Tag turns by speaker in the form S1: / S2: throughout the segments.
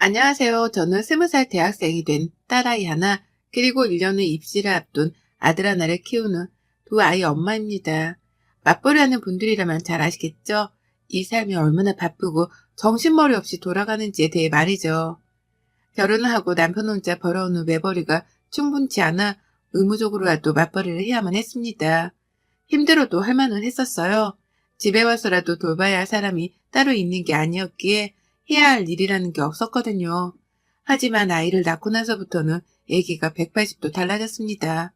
S1: 안녕하세요. 저는 20살 대학생이 된 딸아이 하나, 그리고 1년 후 입시를 앞둔 아들 하나를 키우는 두 아이 엄마입니다. 맞벌이 하는 분들이라면 잘 아시겠죠? 이 삶이 얼마나 바쁘고 정신머리 없이 돌아가는지에 대해 말이죠. 결혼을 하고 남편 혼자 벌어오는 외벌이가 충분치 않아 의무적으로라도 맞벌이를 해야만 했습니다. 힘들어도 할 만은 했었어요. 집에 와서라도 돌봐야 할 사람이 따로 있는 게 아니었기에 해야 할 일이라는 게 없었거든요. 하지만 아이를 낳고 나서부터는 얘기가 180도 달라졌습니다.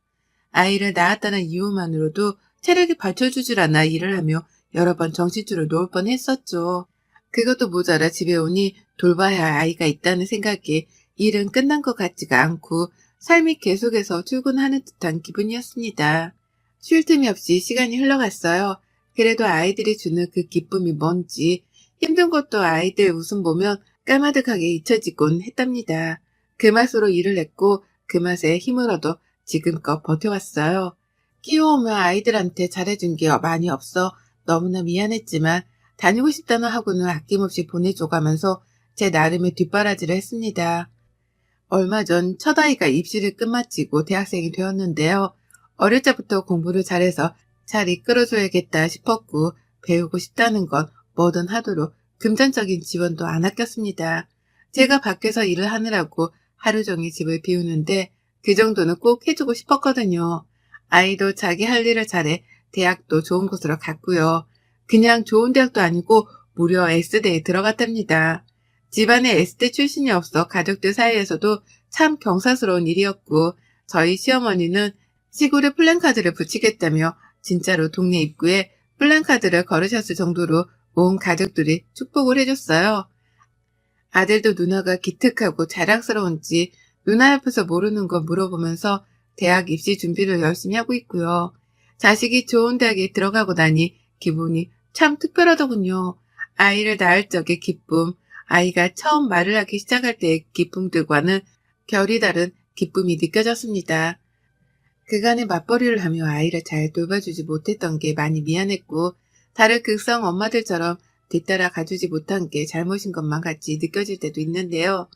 S1: 아이를 낳았다는 이유만으로도 체력이 받쳐주질 않아 일을 하며 여러 번 정신줄을 놓을 뻔했었죠. 그것도 모자라 집에 오니 돌봐야 할 아이가 있다는 생각에 일은 끝난 것 같지가 않고 삶이 계속해서 출근하는 듯한 기분이었습니다. 쉴 틈이 없이 시간이 흘러갔어요. 그래도 아이들이 주는 그 기쁨이 뭔지 힘든 것도 아이들 웃음 보면 까마득하게 잊혀지곤 했답니다. 그 맛으로 일을 했고 그 맛에 힘을 얻어 지금껏 버텨왔어요. 키워오며 아이들한테 잘해준 게 많이 없어 너무나 미안했지만 다니고 싶다는 학원을 아낌없이 보내줘가면서 제 나름의 뒷바라지를 했습니다. 얼마 전 첫아이가 입시를 끝마치고 대학생이 되었는데요. 어릴 적부터 공부를 잘해서 잘 이끌어줘야겠다 싶었고 배우고 싶다는 건 뭐든 하도록 금전적인 지원도 안 아꼈습니다. 제가 밖에서 일을 하느라고 하루 종일 집을 비우는데 그 정도는 꼭 해주고 싶었거든요. 아이도 자기 할 일을 잘해 대학도 좋은 곳으로 갔고요. 그냥 좋은 대학도 아니고 무려 S대에 들어갔답니다. 집안에 S대 출신이 없어 가족들 사이에서도 참 경사스러운 일이었고 저희 시어머니는 시골에 플랜카드를 붙이겠다며 진짜로 동네 입구에 플랜카드를 걸으셨을 정도로 온 가족들이 축복을 해줬어요. 아들도 누나가 기특하고 자랑스러운지 누나 옆에서 모르는 거 물어보면서 대학 입시 준비를 열심히 하고 있고요. 자식이 좋은 대학에 들어가고 나니 기분이 참 특별하더군요. 아이를 낳을 적의 기쁨, 아이가 처음 말을 하기 시작할 때의 기쁨들과는 결이 다른 기쁨이 느껴졌습니다. 그간의 맞벌이를 하며 아이를 잘 돌봐주지 못했던 게 많이 미안했고 다른 극성 엄마들처럼 뒤따라 가주지 못한 게 잘못인 것만 같이 느껴질 때도 있는데요.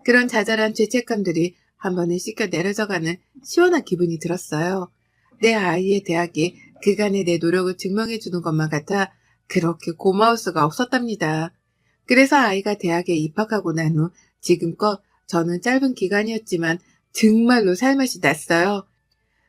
S1: 그런 자잘한 죄책감들이 한 번에 씻겨 내려져가는 시원한 기분이 들었어요. 내 아이의 대학이 그간의 내 노력을 증명해주는 것만 같아 그렇게 고마울 수가 없었답니다. 그래서 아이가 대학에 입학하고 난 후 지금껏 저는 짧은 기간이었지만 정말로 살맛이 났어요.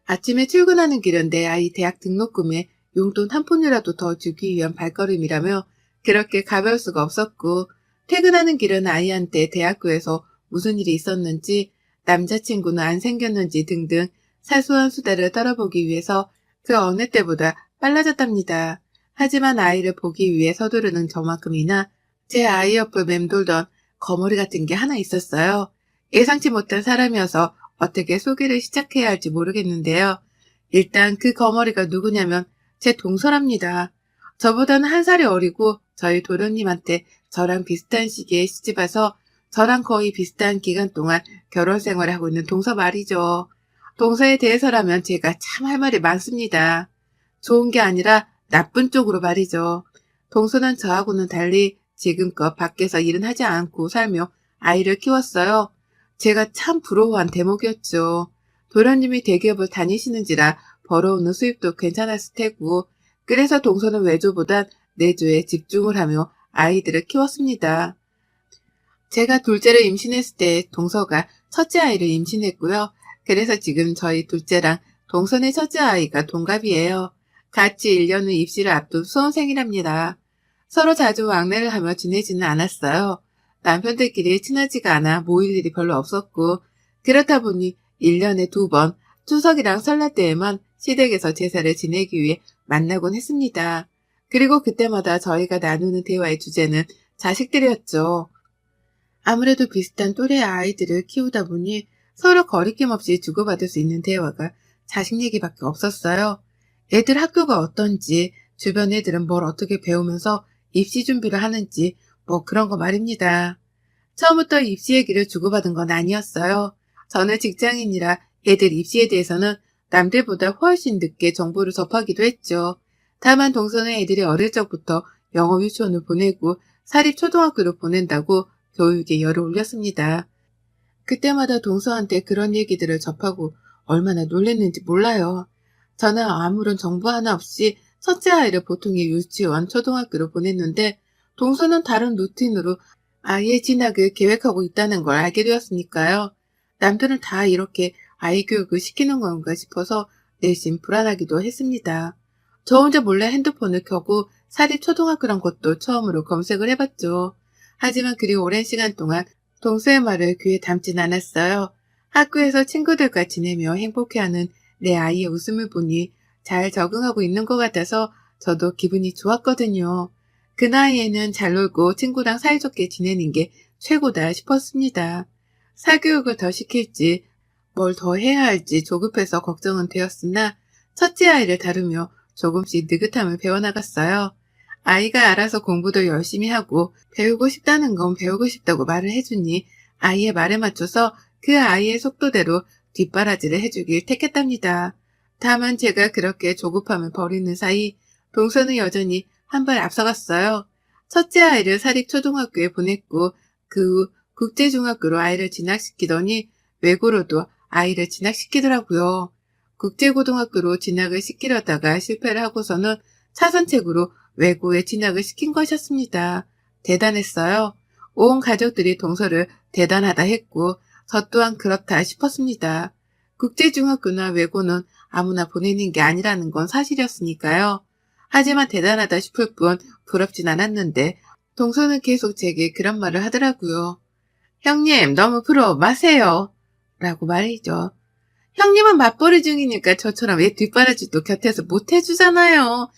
S1: 아침에 출근하는 길은 내 아이 대학 등록금에 용돈 한 푼이라도 더 주기 위한 발걸음이라며 그렇게 가벼울 수가 없었고 퇴근하는 길은 아이한테 대학교에서 무슨 일이 있었는지 남자친구는 안 생겼는지 등등 사소한 수다를 떨어보기 위해서 그 어느 때보다 빨라졌답니다. 하지만 아이를 보기 위해 서두르는 저만큼이나 제 아이 옆을 맴돌던 거머리 같은 게 하나 있었어요. 예상치 못한 사람이어서 어떻게 소개를 시작해야 할지 모르겠는데요. 일단 그 거머리가 누구냐면 제 동서랍니다. 저보다는 한 살이 어리고 저희 도련님한테 저랑 비슷한 시기에 시집와서 저랑 거의 비슷한 기간 동안 결혼 생활을 하고 있는 동서 말이죠. 동서에 대해서라면 제가 참 할 말이 많습니다. 좋은 게 아니라 나쁜 쪽으로 말이죠. 동서는 저하고는 달리 지금껏 밖에서 일은 하지 않고 살며 아이를 키웠어요. 제가 참 부러워한 대목이었죠. 도련님이 대기업을 다니시는지라 벌어오는 수입도 괜찮았을 테고 그래서 동서는 외조보단 내조에 집중을 하며 아이들을 키웠습니다. 제가 둘째를 임신했을 때 동서가 첫째 아이를 임신했고요. 그래서 지금 저희 둘째랑 동선의 첫째 아이가 동갑이에요. 같이 1년 후 입시를 앞둔 수험생이랍니다. 서로 자주 왕래를 하며 지내지는 않았어요. 남편들끼리 친하지가 않아 모일 일이 별로 없었고 그렇다 보니 1년에 2번 추석이랑 설날 때에만 시댁에서 제사를 지내기 위해 만나곤 했습니다. 그리고 그때마다 저희가 나누는 대화의 주제는 자식들이었죠. 아무래도 비슷한 또래의 아이들을 키우다 보니 서로 거리낌 없이 주고받을 수 있는 대화가 자식 얘기밖에 없었어요. 애들 학교가 어떤지, 주변 애들은 뭘 어떻게 배우면서 입시 준비를 하는지 뭐 그런 거 말입니다. 처음부터 입시 얘기를 주고받은 건 아니었어요. 저는 직장인이라 애들 입시에 대해서는 남들보다 훨씬 늦게 정보를 접하기도 했죠. 다만 동서는 애들이 어릴 적부터 영어 유치원을 보내고 사립초등학교를 보낸다고 교육에 열을 올렸습니다. 그때마다 동서한테 그런 얘기들을 접하고 얼마나 놀랬는지 몰라요. 저는 아무런 정보 하나 없이 첫째 아이를 보통의 유치원, 초등학교로 보냈는데 동서는 다른 루틴으로 아이의 진학을 계획하고 있다는 걸 알게 되었으니까요. 남들은 다 이렇게 아이 교육을 시키는 건가 싶어서 내심 불안하기도 했습니다. 저 혼자 몰래 핸드폰을 켜고 사립초등학교란 것도 처음으로 검색을 해봤죠. 하지만 그리 오랜 시간 동안 동서의 말을 귀에 담진 않았어요. 학교에서 친구들과 지내며 행복해하는 내 아이의 웃음을 보니 잘 적응하고 있는 것 같아서 저도 기분이 좋았거든요. 그 나이에는 잘 놀고 친구랑 사이좋게 지내는 게 최고다 싶었습니다. 사교육을 더 시킬지 뭘 더 해야 할지 조급해서 걱정은 되었으나 첫째 아이를 다루며 조금씩 느긋함을 배워나갔어요. 아이가 알아서 공부도 열심히 하고 배우고 싶다는 건 배우고 싶다고 말을 해주니 아이의 말에 맞춰서 그 아이의 속도대로 뒷바라지를 해주길 택했답니다. 다만 제가 그렇게 조급함을 버리는 사이 동서는 여전히 한 발 앞서갔어요. 첫째 아이를 사립초등학교에 보냈고 그 후 국제중학교로 아이를 진학시키더니 외고로도 아이를 진학시키더라고요. 국제고등학교로 진학을 시키려다가 실패를 하고서는 차선책으로 외고에 진학을 시킨 것이었습니다. 대단했어요. 온 가족들이 동서를 대단하다 했고 저 또한 그렇다 싶었습니다. 국제중학교나 외고는 아무나 보내는 게 아니라는 건 사실이었으니까요. 하지만 대단하다 싶을 뿐 부럽진 않았는데 동서는 계속 제게 그런 말을 하더라고요. 형님 너무 부러워 마세요. 라고 말이죠. 형님은 맞벌이 중이니까 저처럼 애 뒷바라지도 곁에서 못 해주잖아요.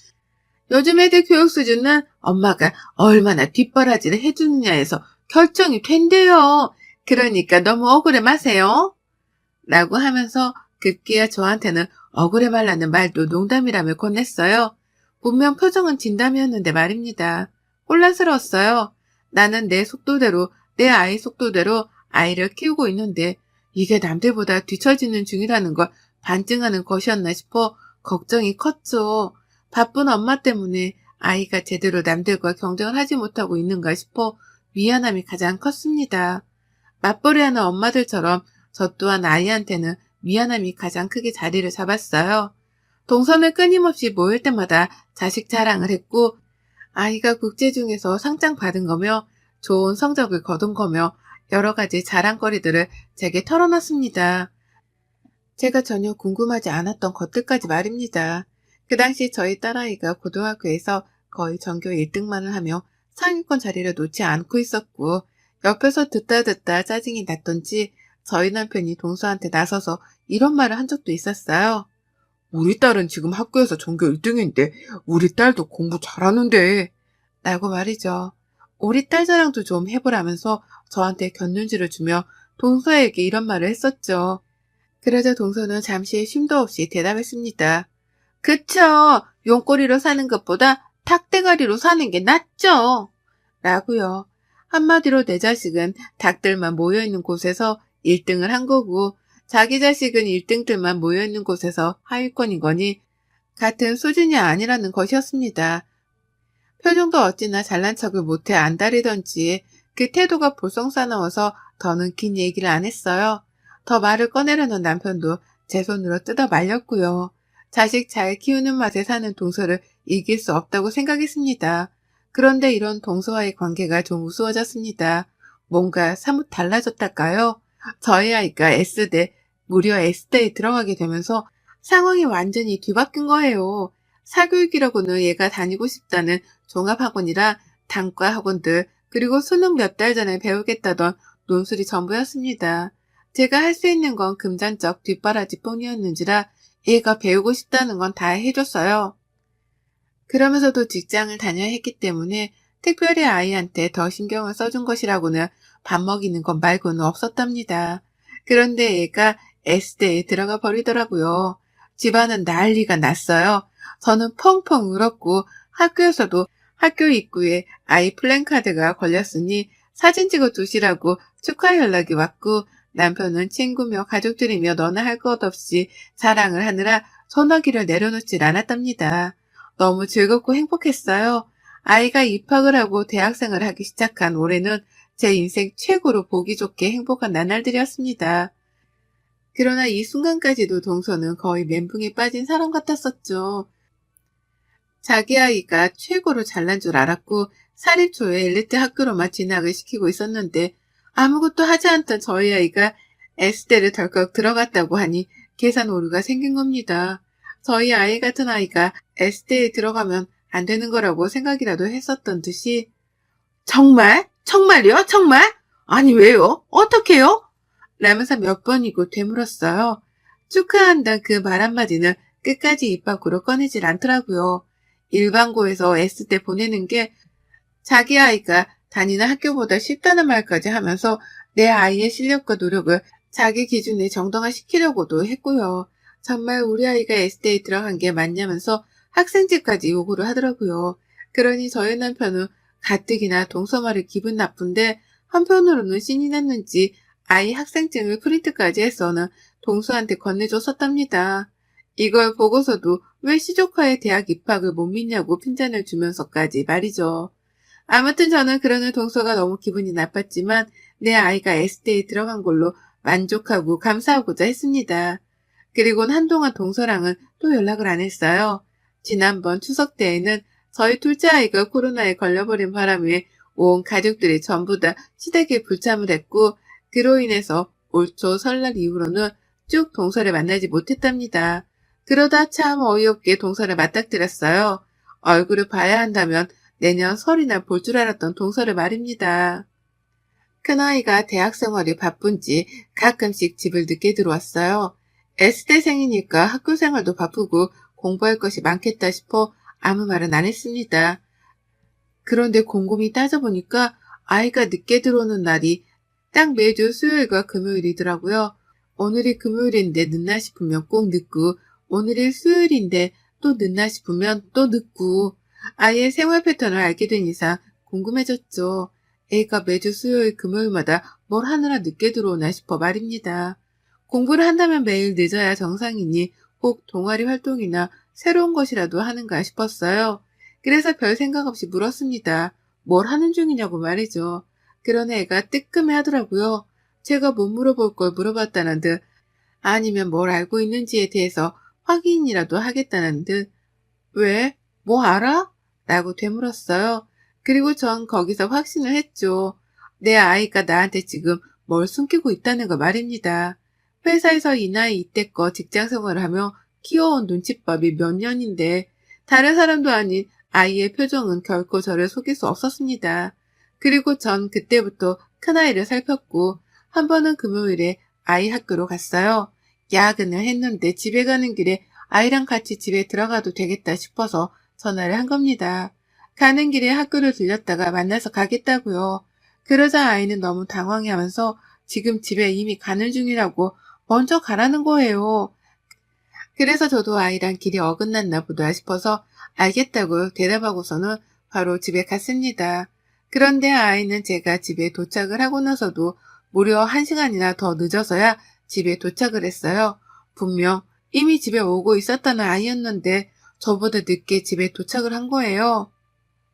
S1: 요즘 애들 교육 수준은 엄마가 얼마나 뒷바라지를 해주느냐에서 결정이 된대요. 그러니까 너무 억울해 마세요. 라고 하면서 급기야 저한테는 억울해 말라는 말도 농담이라며 건넸어요. 분명 표정은 진담이었는데 말입니다. 혼란스러웠어요. 나는 내 속도대로, 내 아이 속도대로 아이를 키우고 있는데 이게 남들보다 뒤처지는 중이라는 걸 반증하는 것이었나 싶어 걱정이 컸죠. 바쁜 엄마 때문에 아이가 제대로 남들과 경쟁을 하지 못하고 있는가 싶어 미안함이 가장 컸습니다. 맞벌이하는 엄마들처럼 저 또한 아이한테는 미안함이 가장 크게 자리를 잡았어요. 동선을 끊임없이 모일 때마다 자식 자랑을 했고 아이가 국제중에서 상장 받은 거며 좋은 성적을 거둔 거며 여러 가지 자랑거리들을 제게 털어놨습니다. 제가 전혀 궁금하지 않았던 것들까지 말입니다. 그 당시 저희 딸아이가 고등학교에서 거의 전교 1등만을 하며 상위권 자리를 놓지 않고 있었고 옆에서 듣다 짜증이 났던지 저희 남편이 동서한테 나서서 이런 말을 한 적도 있었어요. 우리 딸은 지금 학교에서 전교 1등인데 우리 딸도 공부 잘하는데 라고 말이죠. 우리 딸 자랑도 좀 해보라면서 저한테 곁눈질을 주며 동서에게 이런 말을 했었죠. 그러자 동서는 잠시 쉼도 없이 대답했습니다. 그쵸. 용꼬리로 사는 것보다 닭대가리로 사는 게 낫죠. 라고요. 한마디로 내 자식은 닭들만 모여있는 곳에서 1등을 한 거고 자기 자식은 1등들만 모여있는 곳에서 하위권인 거니 같은 수준이 아니라는 것이었습니다. 표정도 어찌나 잘난 척을 못해 안달이던지 그 태도가 볼썽사나워서 더는 긴 얘기를 안 했어요. 더 말을 꺼내려는 남편도 제 손으로 뜯어 말렸고요. 자식 잘 키우는 맛에 사는 동서를 이길 수 없다고 생각했습니다. 그런데 이런 동서와의 관계가 좀 우스워졌습니다. 뭔가 사뭇 달라졌달까요? 저희 아이가 S대, 무려 S대에 들어가게 되면서 상황이 완전히 뒤바뀐 거예요. 사교육이라고는 얘가 다니고 싶다는 종합학원이라 단과 학원들 그리고 수능 몇 달 전에 배우겠다던 논술이 전부였습니다. 제가 할 수 있는 건 금전적 뒷바라지 뿐이었는지라 얘가 배우고 싶다는 건 다 해줬어요. 그러면서도 직장을 다녀야 했기 때문에 특별히 아이한테 더 신경을 써준 것이라고는 밥 먹이는 것 말고는 없었답니다. 그런데 얘가 S대에 들어가 버리더라고요. 집안은 난리가 났어요. 저는 펑펑 울었고 학교에서도 학교 입구에 아이 플랜카드가 걸렸으니 사진 찍어 두시라고 축하 연락이 왔고 남편은 친구며 가족들이며 너나 할 것 없이 자랑을 하느라 소나기를 내려놓질 않았답니다. 너무 즐겁고 행복했어요. 아이가 입학을 하고 대학생을 하기 시작한 올해는 제 인생 최고로 보기 좋게 행복한 나날들이었습니다. 그러나 이 순간까지도 동서는 거의 멘붕에 빠진 사람 같았었죠. 자기 아이가 최고로 잘난 줄 알았고 사립초에 엘리트 학교로만 진학을 시키고 있었는데 아무것도 하지 않던 저희 아이가 S대를 덜컥 들어갔다고 하니 계산 오류가 생긴 겁니다. 저희 아이 같은 아이가 S대에 들어가면 안 되는 거라고 생각이라도 했었던 듯이 정말? 정말요? 정말? 아니 왜요? 어떻게요? 라면서 몇 번이고 되물었어요. 축하한다 그 말 한마디는 끝까지 입 밖으로 꺼내질 않더라고요. 일반고에서 S대 보내는 게 자기 아이가 다니는 학교보다 쉽다는 말까지 하면서 내 아이의 실력과 노력을 자기 기준에 정당화시키려고도 했고요. 정말 우리 아이가 S대에 들어간 게 맞냐면서 학생증까지 요구를 하더라고요. 그러니 저희 남편은 가뜩이나 동서 말이 기분 나쁜데 한편으로는 신이 났는지 아이 학생증을 프린트까지 해서는 동서한테 건네줬었답니다. 이걸 보고서도 왜 시조카의 대학 입학을 못 믿냐고 핀잔을 주면서까지 말이죠. 아무튼 저는 그러는 동서가 너무 기분이 나빴지만 내 아이가 S대에 들어간 걸로 만족하고 감사하고자 했습니다. 그리고는 한동안 동서랑은 또 연락을 안 했어요. 지난번 추석 때에는 저희 둘째 아이가 코로나에 걸려버린 바람에 온 가족들이 전부 다 시댁에 불참을 했고 그로 인해서 올 초 설날 이후로는 쭉 동서를 만나지 못했답니다. 그러다 참 어이없게 동서를 맞닥뜨렸어요. 얼굴을 봐야 한다면 내년 설이나 볼 줄 알았던 동서를 말입니다. 큰아이가 대학 생활이 바쁜지 가끔씩 집을 늦게 들어왔어요. S대생이니까 학교 생활도 바쁘고 공부할 것이 많겠다 싶어 아무 말은 안 했습니다. 그런데 곰곰이 따져보니까 아이가 늦게 들어오는 날이 딱 매주 수요일과 금요일이더라고요. 오늘이 금요일인데 늦나 싶으면 꼭 늦고 오늘이 수요일인데 또 늦나 싶으면 또 늦고 아이의 생활 패턴을 알게 된 이상 궁금해졌죠. 애가 매주 수요일 금요일마다 뭘 하느라 늦게 들어오나 싶어 말입니다. 공부를 한다면 매일 늦어야 정상이니 꼭 동아리 활동이나 새로운 것이라도 하는가 싶었어요. 그래서 별 생각 없이 물었습니다. 뭘 하는 중이냐고 말이죠. 그런 애가 뜨끔해 하더라고요. 제가 못 물어볼 걸 물어봤다는 듯 아니면 뭘 알고 있는지에 대해서 확인이라도 하겠다는 듯 왜? 뭐 알아? 라고 되물었어요. 그리고 전 거기서 확신을 했죠. 내 아이가 나한테 지금 뭘 숨기고 있다는 거 말입니다. 회사에서 이 나이 이때껏 직장 생활을 하며 키워온 눈칫밥이 몇 년인데 다른 사람도 아닌 아이의 표정은 결코 저를 속일 수 없었습니다. 그리고 전 그때부터 큰아이를 살폈고 한 번은 금요일에 아이 학교로 갔어요. 야근을 했는데 집에 가는 길에 아이랑 같이 집에 들어가도 되겠다 싶어서 전화를 한 겁니다. 가는 길에 학교를 들렸다가 만나서 가겠다고요. 그러자 아이는 너무 당황해하면서 지금 집에 이미 가는 중이라고 먼저 가라는 거예요. 그래서 저도 아이랑 길이 어긋났나 보다 싶어서 알겠다고 대답하고서는 바로 집에 갔습니다. 그런데 아이는 제가 집에 도착을 하고 나서도 무려 1시간이나 더 늦어서야 집에 도착을 했어요. 분명 이미 집에 오고 있었다는 아이였는데 저보다 늦게 집에 도착을 한 거예요.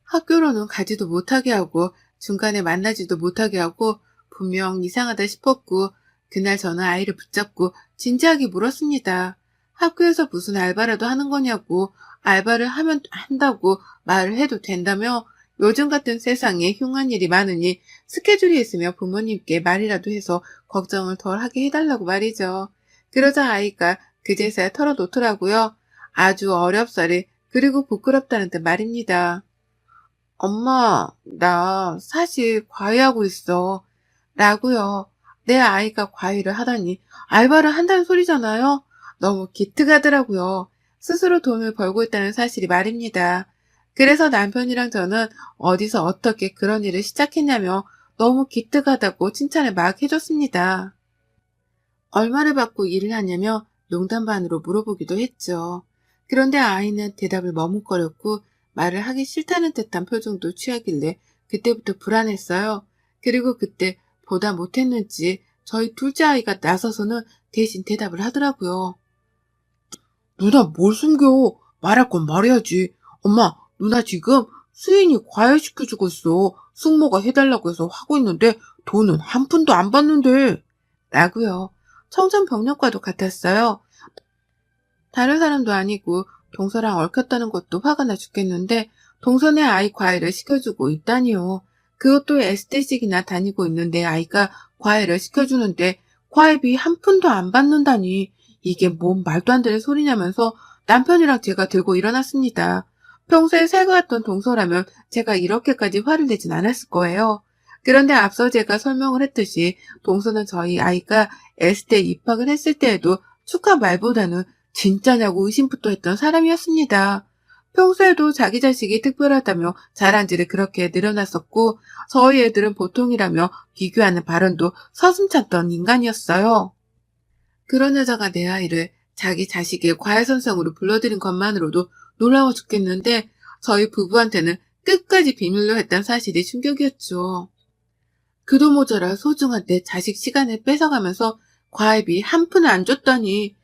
S1: 학교로는 가지도 못하게 하고 중간에 만나지도 못하게 하고 분명 이상하다 싶었고 그날 저는 아이를 붙잡고 진지하게 물었습니다. 학교에서 무슨 알바라도 하는 거냐고 알바를 하면 한다고 말을 해도 된다며 요즘 같은 세상에 흉한 일이 많으니 스케줄이 있으면 부모님께 말이라도 해서 걱정을 덜 하게 해달라고 말이죠. 그러자 아이가 그제서야 털어놓더라고요. 아주 어렵사리 그리고 부끄럽다는 듯 말입니다. 엄마, 나 사실 과외하고 있어. 라고요. 내 아이가 과외를 하다니 알바를 한다는 소리잖아요. 너무 기특하더라고요. 스스로 돈을 벌고 있다는 사실이 말입니다. 그래서 남편이랑 저는 어디서 어떻게 그런 일을 시작했냐며 너무 기특하다고 칭찬을 막 해줬습니다. 얼마를 받고 일을 하냐며 농담 반으로 물어보기도 했죠. 그런데 아이는 대답을 머뭇거렸고 말을 하기 싫다는 듯한 표정도 취하길래 그때부터 불안했어요. 그리고 그때 보다 못했는지 저희 둘째 아이가 나서서는 대신 대답을 하더라고요. 누나 뭘 숨겨? 말할 건 말해야지. 엄마, 누나 지금 수인이 과외시켜주고 있어. 숙모가 해달라고 해서 하고 있는데 돈은 한 푼도 안 받는데. 라고요. 청천벽력과도 같았어요. 다른 사람도 아니고 동서랑 얽혔다는 것도 화가 나 죽겠는데 동서네 아이 과외를 시켜주고 있다니요. 그것도 에스테식이나 다니고 있는 내 아이가 과외를 시켜주는데 과외비 한 푼도 안 받는다니 이게 뭔 말도 안 되는 소리냐면서 남편이랑 제가 들고 일어났습니다. 평소에 살가웠던 동서라면 제가 이렇게까지 화를 내진 않았을 거예요. 그런데 앞서 제가 설명을 했듯이 동서는 저희 아이가 에스테 입학을 했을 때에도 축하 말보다는 진짜냐고 의심부터 했던 사람이었습니다. 평소에도 자기 자식이 특별하다며 자랑질을 그렇게 늘어났었고 저희 애들은 보통이라며 비교하는 발언도 서슴찮던 인간이었어요. 그런 여자가 내 아이를 자기 자식의 과외선생으로 불러들인 것만으로도 놀라워 죽겠는데 저희 부부한테는 끝까지 비밀로 했던 사실이 충격이었죠. 그도 모자라 소중한 내 자식 시간을 뺏어가면서 과외비 한 푼을 안 줬다니.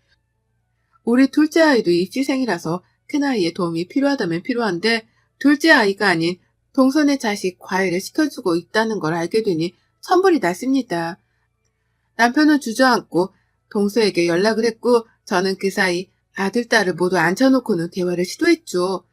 S1: 우리 둘째 아이도 입시생이라서 큰아이의 도움이 필요하다면 필요한데 둘째 아이가 아닌 동선의 자식 과외를 시켜주고 있다는 걸 알게 되니 천불이 났습니다. 남편은 주저앉고 동서에게 연락을 했고 저는 그 사이 아들, 딸을 모두 앉혀놓고는 대화를 시도했죠.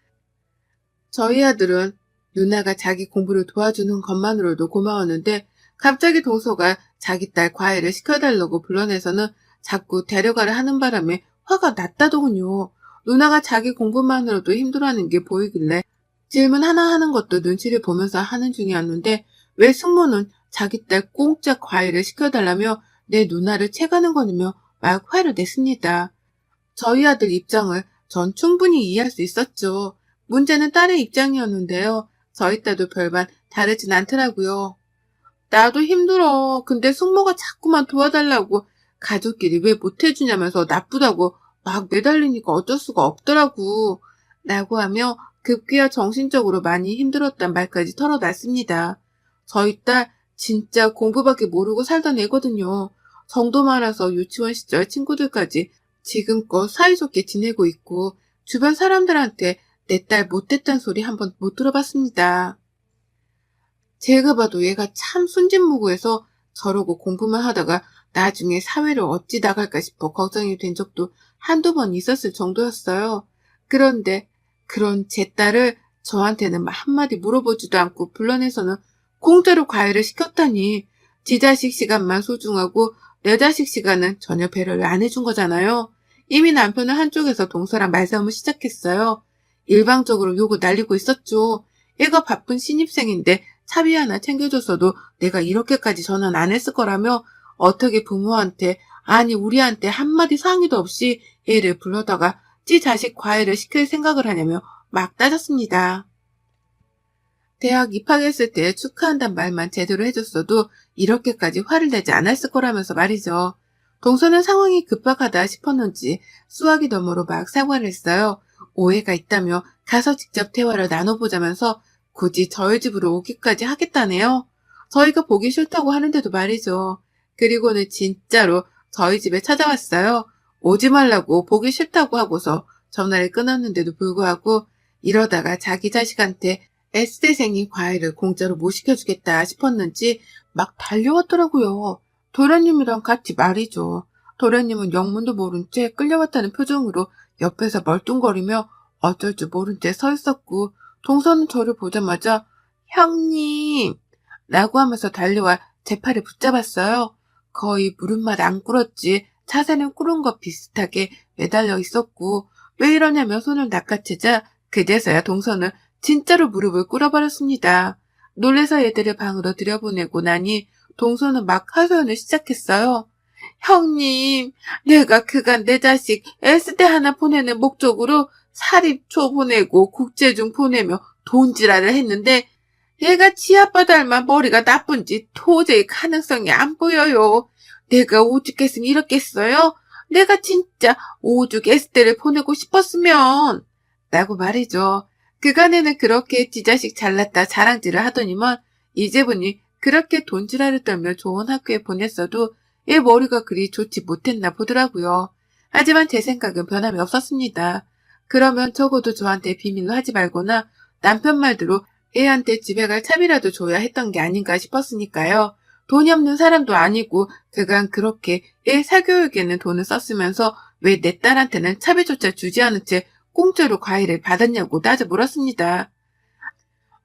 S1: 저희 아들은 누나가 자기 공부를 도와주는 것만으로도 고마웠는데 갑자기 동서가 자기 딸 과외를 시켜달라고 불러내서는 자꾸 데려가려 하는 바람에 화가 났다더군요. 누나가 자기 공부만으로도 힘들어하는 게 보이길래 질문 하나 하는 것도 눈치를 보면서 하는 중이었는데 왜 숙모는 자기 딸 공짜 과외를 시켜달라며 내 누나를 채가는 거냐며 막 화를 냈습니다. 저희 아들 입장을 전 충분히 이해할 수 있었죠. 문제는 딸의 입장이었는데요. 저희 딸도 별반 다르진 않더라고요. 나도 힘들어. 근데 숙모가 자꾸만 도와달라고 가족끼리 왜 못해주냐면서 나쁘다고 막 매달리니까 어쩔 수가 없더라고. 라고 하며 급기야 정신적으로 많이 힘들었단 말까지 털어놨습니다. 저희 딸 진짜 공부밖에 모르고 살던 애거든요. 정도 많아서 유치원 시절 친구들까지 지금껏 사이좋게 지내고 있고 주변 사람들한테 내 딸 못됐단 소리 한번 못 들어봤습니다. 제가 봐도 얘가 참 순진무구해서 저러고 공부만 하다가 나중에 사회를 어찌 나갈까 싶어 걱정이 된 적도 한두 번 있었을 정도였어요. 그런데 그런 제 딸을 저한테는 한마디 물어보지도 않고 불러내서는 공짜로 과외를 시켰다니 지 자식 시간만 소중하고 내 자식 시간은 전혀 배려를 안 해준 거잖아요. 이미 남편은 한쪽에서 동서랑 말싸움을 시작했어요. 일방적으로 욕을 날리고 있었죠. 얘가 바쁜 신입생인데 차비 하나 챙겨줬어도 내가 이렇게까지 전화는 안 했을 거라며 어떻게 부모한테 아니 우리한테 한마디 상의도 없이 얘를 불러다가 지 자식 과외를 시킬 생각을 하냐며 막 따졌습니다. 대학 입학했을 때 축하한단 말만 제대로 해줬어도 이렇게까지 화를 내지 않았을 거라면서 말이죠. 동서는 상황이 급박하다 싶었는지 수화기 너머로 막 사과를 했어요. 오해가 있다며 가서 직접 대화를 나눠보자면서 굳이 저희 집으로 오기까지 하겠다네요. 저희가 보기 싫다고 하는데도 말이죠. 그리고는 진짜로 저희 집에 찾아왔어요. 오지 말라고 보기 싫다고 하고서 전화를 끊었는데도 불구하고 이러다가 자기 자식한테 S대생이 과외를 공짜로 못 시켜주겠다 싶었는지 막 달려왔더라고요. 도련님이랑 같이 말이죠. 도련님은 영문도 모른 채 끌려왔다는 표정으로 옆에서 멀뚱거리며 어쩔 줄 모른 채 서 있었고 동서는 저를 보자마자 형님 라고 하면서 달려와 제 팔을 붙잡았어요. 거의 물은맛 안 꿇었지 차세는 꿇은 것 비슷하게 매달려 있었고 왜 이러냐며 손을 낚아채자 그제서야 동서는 진짜로 무릎을 꿇어버렸습니다. 놀래서 애들을 방으로 들여보내고 나니 동서는 막 하소연을 시작했어요. 형님, 내가 그간 내 자식 S대 하나 보내는 목적으로 사립초 보내고 국제중 보내며 돈지랄을 했는데 얘가 지 아빠 닮아 머리가 나쁜지 도저히 가능성이 안 보여요. 내가 오죽했으면 이렇겠어요? 내가 진짜 오죽 S대를 보내고 싶었으면 라고 말이죠. 그간에는 그렇게 지 자식 잘났다 자랑질을 하더니만 이제 보니 그렇게 돈지랄을 떨며 좋은 학교에 보냈어도 얘 머리가 그리 좋지 못했나 보더라고요. 하지만 제 생각은 변함이 없었습니다. 그러면 적어도 저한테 비밀로 하지 말거나 남편 말대로 애한테 집에 갈 차비라도 줘야 했던 게 아닌가 싶었으니까요. 돈이 없는 사람도 아니고 그간 그렇게 애 사교육에는 돈을 썼으면서 왜 내 딸한테는 차비조차 주지 않은 채 공짜로 과일을 받았냐고 따져 물었습니다.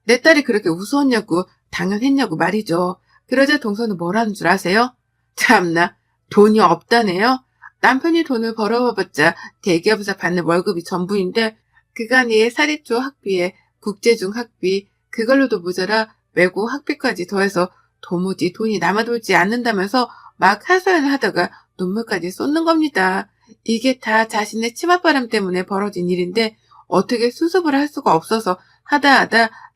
S1: 내 딸이 그렇게 우스웠냐고 당연했냐고 말이죠. 그러자 동서는 뭐라는 줄 아세요? 참나, 돈이 없다네요? 남편이 돈을 벌어와봤자 대기업에서 받는 월급이 전부인데 그간의 사립초 학비에 국제중 학비, 그걸로도 모자라 외고 학비까지 더해서 도무지 돈이 남아돌지 않는다면서 막 하소연을 하다가 눈물까지 쏟는 겁니다. 이게 다 자신의 치맛바람 때문에 벌어진 일인데 어떻게 수습을 할 수가 없어서 하다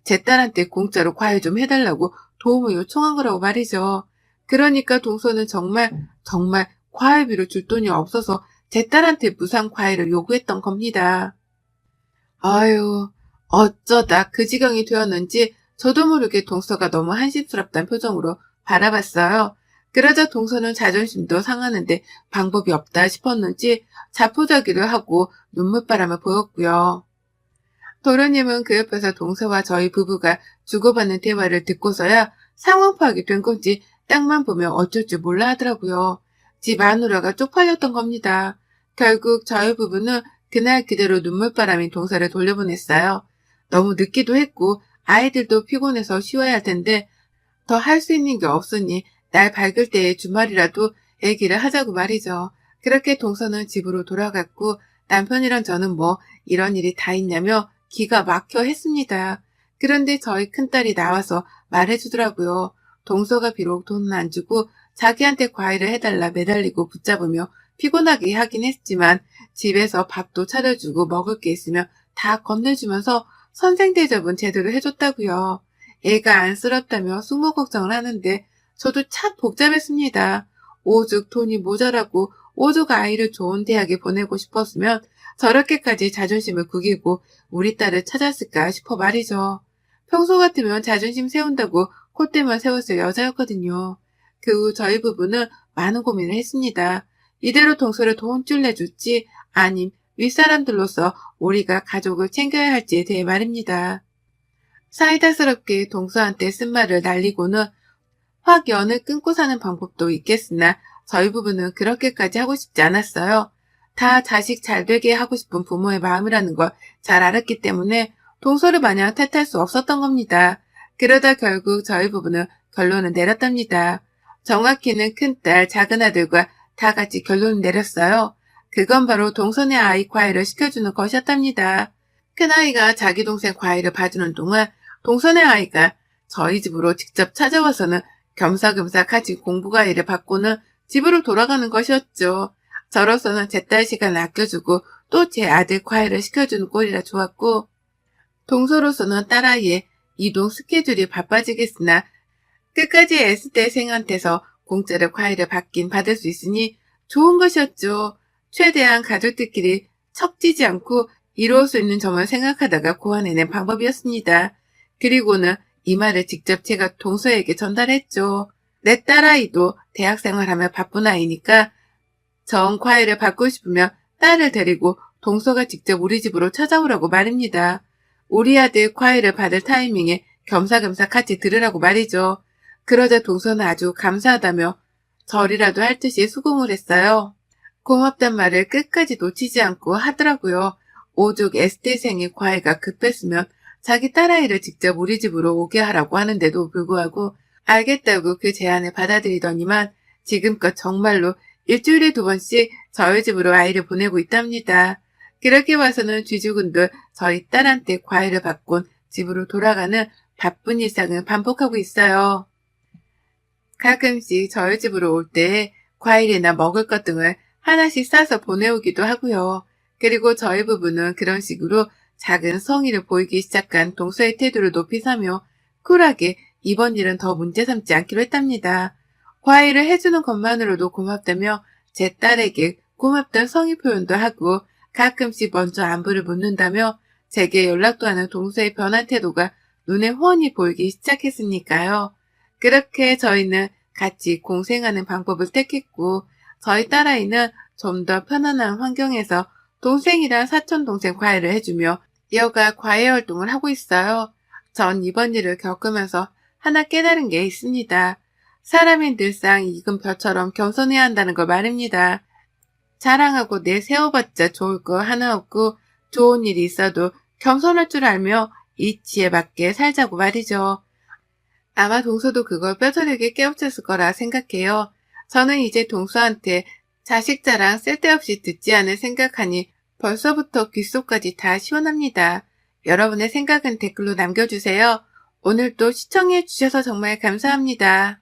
S1: 제 딸한테 공짜로 과일 좀 해달라고 도움을 요청한 거라고 말이죠. 그러니까 동서는 정말 과일비를 줄 돈이 없어서 제 딸한테 무상 과일을 요구했던 겁니다. 아유, 어쩌다 그 지경이 되었는지 저도 모르게 동서가 너무 한심스럽다는 표정으로 바라봤어요. 그러자 동서는 자존심도 상하는데 방법이 없다 싶었는지 자포자기를 하고 눈물바람을 보였고요. 도련님은 그 옆에서 동서와 저희 부부가 주고받는 대화를 듣고서야 상황 파악이 된 건지 땅만 보면 어쩔 줄 몰라 하더라고요. 집 마누라가 쪽팔렸던 겁니다. 결국 저희 부부는 그날 그대로 눈물바람인 동서를 돌려보냈어요. 너무 늦기도 했고 아이들도 피곤해서 쉬어야 할 텐데 더 할 수 있는 게 없으니 날 밝을 때의 주말이라도 얘기를 하자고 말이죠. 그렇게 동서는 집으로 돌아갔고 남편이랑 저는 뭐 이런 일이 다 있냐며 기가 막혀 했습니다. 그런데 저희 큰딸이 나와서 말해주더라고요. 동서가 비록 돈은 안 주고 자기한테 과일을 해달라 매달리고 붙잡으며 피곤하게 하긴 했지만 집에서 밥도 차려주고 먹을 게 있으면 다 건네주면서 선생 대접은 제대로 해줬다고요. 애가 안쓰럽다며 숙모 걱정을 하는데 저도 참 복잡했습니다. 오죽 돈이 모자라고 오죽 아이를 좋은 대학에 보내고 싶었으면 저렇게까지 자존심을 구기고 우리 딸을 찾았을까 싶어 말이죠. 평소 같으면 자존심 세운다고 콧대만 세웠을 여자였거든요. 그 후 저희 부부는 많은 고민을 했습니다. 이대로 동서를 돈줄 내줄지 아님 윗사람들로서 우리가 가족을 챙겨야 할지에 대해 말입니다. 사이다스럽게 동서한테 쓴말을 날리고는 확 연을 끊고 사는 방법도 있겠으나 저희 부부는 그렇게까지 하고 싶지 않았어요. 다 자식 잘 되게 하고 싶은 부모의 마음이라는 걸 잘 알았기 때문에 동서를 마냥 탓할 수 없었던 겁니다. 그러다 결국 저희 부부는 결론을 내렸답니다. 정확히는 큰딸, 작은아들과 다 같이 결론을 내렸어요. 그건 바로 동선의 아이 과일을 시켜주는 것이었답니다. 큰아이가 자기 동생 과일을 봐주는 동안 동선의 아이가 저희 집으로 직접 찾아와서는 겸사겸사 같이 공부 과일을 받고는 집으로 돌아가는 것이었죠. 저로서는 제 딸 시간을 아껴주고 또 제 아들 과일을 시켜주는 꼴이라 좋았고 동서로서는 딸아이의 이동 스케줄이 바빠지겠으나 끝까지 S대생한테서 공짜로 과일을 받긴 받을 수 있으니 좋은 것이었죠. 최대한 가족들끼리 척지지 않고 이루어 수 있는 점을 생각하다가 고안해낸 방법이었습니다. 그리고는 이 말을 직접 제가 동서에게 전달했죠. 내 딸아이도 대학생활하며 바쁜 아이니까 정 과일을 받고 싶으면 딸을 데리고 동서가 직접 우리 집으로 찾아오라고 말입니다. 우리 아들 과일을 받을 타이밍에 겸사겸사 같이 들으라고 말이죠. 그러자 동서는 아주 감사하다며 절이라도 할 듯이 수긍을 했어요. 고맙단 말을 끝까지 놓치지 않고 하더라고요. 오죽 S대생의 과외가 급했으면 자기 딸아이를 직접 우리 집으로 오게 하라고 하는데도 불구하고 알겠다고 그 제안을 받아들이더니만 지금껏 정말로 일주일에 2번씩 저희 집으로 아이를 보내고 있답니다. 그렇게 와서는 쥐죽은들 저희 딸한테 과외를 받곤 집으로 돌아가는 바쁜 일상을 반복하고 있어요. 가끔씩 저희 집으로 올 때 과일이나 먹을 것 등을 하나씩 싸서 보내오기도 하고요. 그리고 저희 부부는 그런 식으로 작은 성의를 보이기 시작한 동서의 태도를 높이 사며 쿨하게 이번 일은 더 문제 삼지 않기로 했답니다. 과일을 해주는 것만으로도 고맙다며 제 딸에게 고맙다는 성의 표현도 하고 가끔씩 먼저 안부를 묻는다며 제게 연락도 하는 동서의 변한 태도가 눈에 훤히 보이기 시작했으니까요. 그렇게 저희는 같이 공생하는 방법을 택했고 저희 딸아이는 좀 더 편안한 환경에서 동생이랑 사촌동생 과외를 해주며 여가 과외 활동을 하고 있어요. 전 이번 일을 겪으면서 하나 깨달은 게 있습니다. 사람이 늘상 익은 벼처럼 겸손해야 한다는 걸 말입니다. 자랑하고 내세워봤자 좋을 거 하나 없고 좋은 일이 있어도 겸손할 줄 알며 이치에 맞게 살자고 말이죠. 아마 동서도 그걸 뼈저리게 깨우쳤을 거라 생각해요. 저는 이제 동서한테 자식 자랑 쓸데없이 듣지 않을 생각하니 벌써부터 귓속까지 다 시원합니다. 여러분의 생각은 댓글로 남겨주세요. 오늘도 시청해주셔서 정말 감사합니다.